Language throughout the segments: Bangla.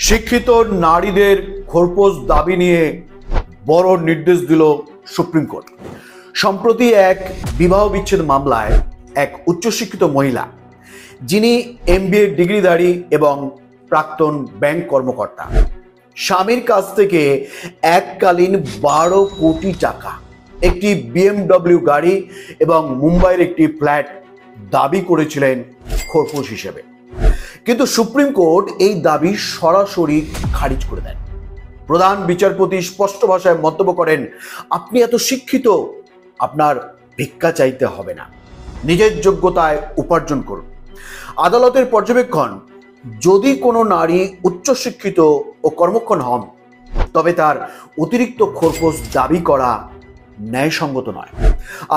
শিক্ষিত নারীদের খোরপোশ দাবি নিয়ে বড় নির্দেশ দিল সুপ্রিম কোর্ট। সম্প্রতি এক বিবাহ বিচ্ছেদ মামলায় এক উচ্চশিক্ষিত মহিলা, যিনি MBA ডিগ্রিধারী এবং প্রাক্তন ব্যাংক কর্মকর্তা, স্বামীর কাছ থেকে এককালীন 12 কোটি টাকা, একটি BMW গাড়ি এবং মুম্বাইয়ের একটি ফ্ল্যাট দাবি করেছিলেন খোরপোশ হিসেবে। কিন্তু সুপ্রিম কোর্ট এই দাবি সরাসরি খারিজ করে দেন। প্রধান বিচারপতি স্পষ্ট ভাষায় মন্তব্য করেন, আপনি এত শিক্ষিত, আপনার ভিক্ষা চাইতে হবে না, নিজের যোগ্যতায় উপার্জন করুন। আদালতের পর্যবেক্ষণ, যদি কোনো নারী উচ্চশিক্ষিত ও কর্মক্ষম হন, তবে তার অতিরিক্ত খোরপোশ দাবি করা ন্যায়সঙ্গত নয়।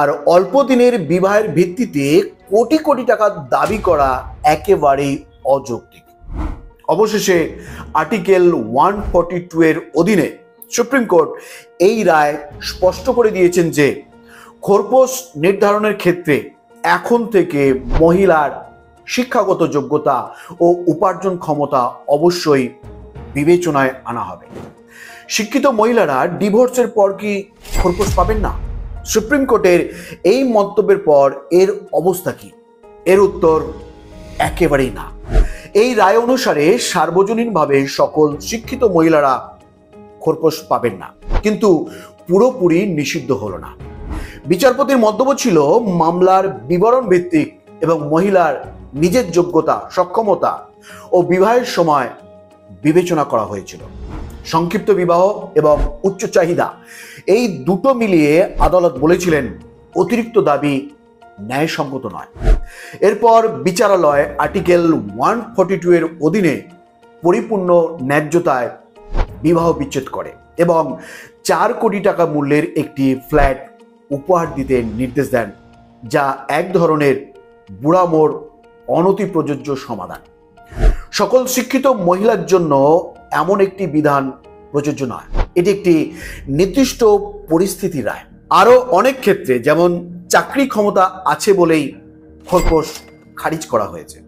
আর অল্প দিনের বিবাহের ভিত্তিতে কোটি কোটি টাকা দাবি করা একেবারেই অযৌক্তিক। অবশেষে আর্টিকেল 142 এর অধীনে সুপ্রিম কোর্ট এই রায় স্পষ্ট করে দিয়েছেন যে খোরপোশ নির্ধারণের ক্ষেত্রে এখন থেকে মহিলার শিক্ষাগত যোগ্যতা ও উপার্জন ক্ষমতা অবশ্যই বিবেচনায় আনা হবে। শিক্ষিত মহিলারা ডিভোর্সের পর কি খোরপোশ পাবেন না? সুপ্রিম কোর্টের এই মন্তব্যের পর এর অবস্থা কি? এর উত্তর একেবারেই না। এই রায় অনুসারে সার্বজনীনভাবে সকল শিক্ষিত মহিলারা খোরপোশ পাবেন না, কিন্তু পুরোপুরি নিষিদ্ধ হলো না। বিচারপতির মন্তব্য ছিল, মামলার বিবরণ ভিত্তিক এবং মহিলার নিজের যোগ্যতা, সক্ষমতা ও বিবাহের সময় বিবেচনা করা হয়েছিল। সংক্ষিপ্ত বিবাহ এবং উচ্চ চাহিদা, এই দুটো মিলিয়ে আদালত বলেছিলেন অতিরিক্ত দাবি ন্যায়সঙ্গত নয়। এরপর বিচারালয় আর্টিকেল 142 এর অধীনে পরিপূর্ণ ন্যায্যতায় বিবাহ বিচ্ছেদ করে এবং 4 কোটি টাকা মূল্যের একটি ফ্ল্যাট উপহার দিতে নির্দেশ দেন, যা এক ধরনের বুড়ামোড় অনতি প্রযোজ্য সমাধান। সকল শিক্ষিত মহিলার জন্য এমন একটি বিধান প্রযোজ্য নয়। এটি একটি নির্দিষ্ট পরিস্থিতির রায়। আরও অনেক ক্ষেত্রে, যেমন চাকরি ক্ষমতা আছে বলেই খোরপোশ খারিজ করা হয়েছে।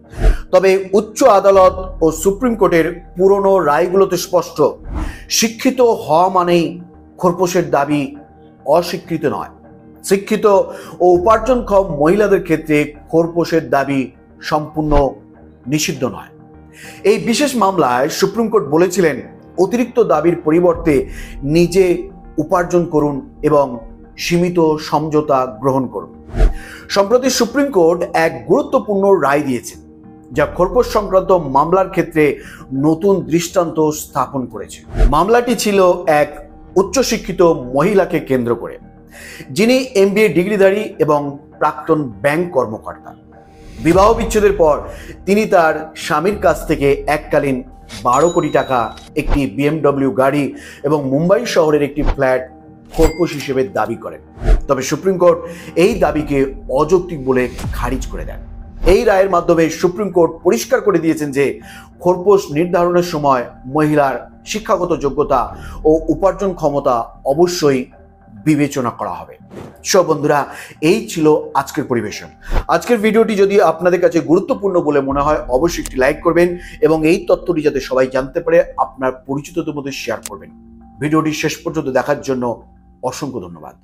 তবে উচ্চ আদালত ও সুপ্রিম কোর্টের পুরনো রায়গুলোতে স্পষ্ট, শিক্ষিত হওয়া মানেই খোরপোশের দাবি অস্বীকৃত নয়। শিক্ষিত ও উপার্জনক্ষম মহিলাদের ক্ষেত্রে খোরপোশের দাবি সম্পূর্ণ নিষিদ্ধ নয়। এই বিশেষ মামলায় সুপ্রিম কোর্ট বলেছিলেন, অতিরিক্ত দাবির পরিবর্তে নিজে উপার্জন করুন এবং সীমিত সমঝোতা গ্রহণ করুন। সম্প্রতি সুপ্রিম কোর্ট এক গুরুত্বপূর্ণ রায় দিয়েছে, যা খোরপোশ সংক্রান্ত মামলার ক্ষেত্রে নতুন দৃষ্টান্ত স্থাপন করেছে। মামলাটি ছিল এক উচ্চশিক্ষিত মহিলাকে কেন্দ্র করে, যিনি MBA ডিগ্রিধারী এবং প্রাক্তন ব্যাংক কর্মকর্তা। বিবাহ বিচ্ছেদের পর তিনি তার স্বামীর কাছ থেকে এককালীন 12 কোটি টাকা, একটি BMW গাড়ি এবং মুম্বাই শহরের একটি ফ্ল্যাট খোরপোশ হিসেবে দাবি করেন। তবে সুপ্রিম কোর্ট এই দাবিকে অযৌক্তিক বলে খারিজ করে দেন। এই রায়ের মাধ্যমে সুপ্রিম কোর্ট পরিষ্কার করে দিয়েছেন যে খোরপোশ নির্ধারণের সময় মহিলার শিক্ষাগত যোগ্যতা ও উপার্জন ক্ষমতা অবশ্যই বিবেচনা করা হবে। সব বন্ধুরা, এই ছিল আজকের পরিবেশন। আজকের ভিডিওটি যদি আপনাদের কাছে গুরুত্বপূর্ণ বলে মনে হয়, অবশ্যই একটি লাইক করবেন এবং এই তথ্যটি যাতে সবাই জানতে পারে আপনার পরিচিতদের মধ্যে শেয়ার করবেন। ভিডিওটি শেষ পর্যন্ত দেখার জন্য অসংখ্য ধন্যবাদ।